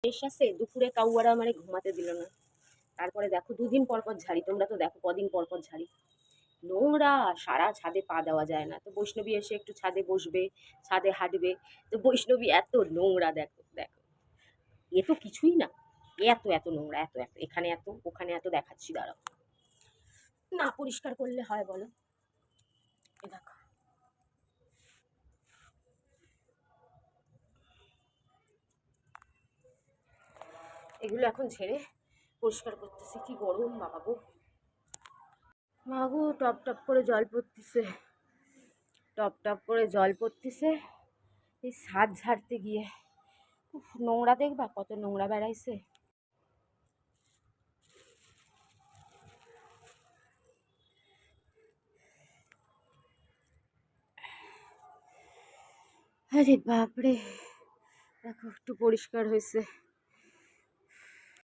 বেশ আছে দুপুরে কাউয়ারা মানে ঘুমাতে দিল না। তারপরে দেখো দুদিন পর পর ঝাড়ি, তোমরা তো দেখো কদিন পর পর ঝাড়ি। নোংরা, সারা ছাদে পা দেওয়া যায় না। তো বৈষ্ণবী এসে একটু ছাদে বসবে, ছাদে হাঁটবে। তো বৈষ্ণবী এত নোংরা, দেখো দেখো, এ তো কিছুই না, এত এত নোংরা, এত এত, এখানে এত ওখানে এত, দেখাচ্ছি দাঁড়াও। না পরিষ্কার করলে হয় বলো? এ দেখো, এগুলো এখন ঝেড়ে পরিষ্কার করতেছি। কি গরম বাবা গো, মা গো, টপ টপ করে জল পড়তেছে, টপ টপ করে জল পড়তেছে এই ছাদ ঝাড়তে গিয়ে। উফ, নোংরা দেখবা কত নোংরা বেড়াইছে। আরে বাপরে, দেখো একটু পরিষ্কার হয়েছে।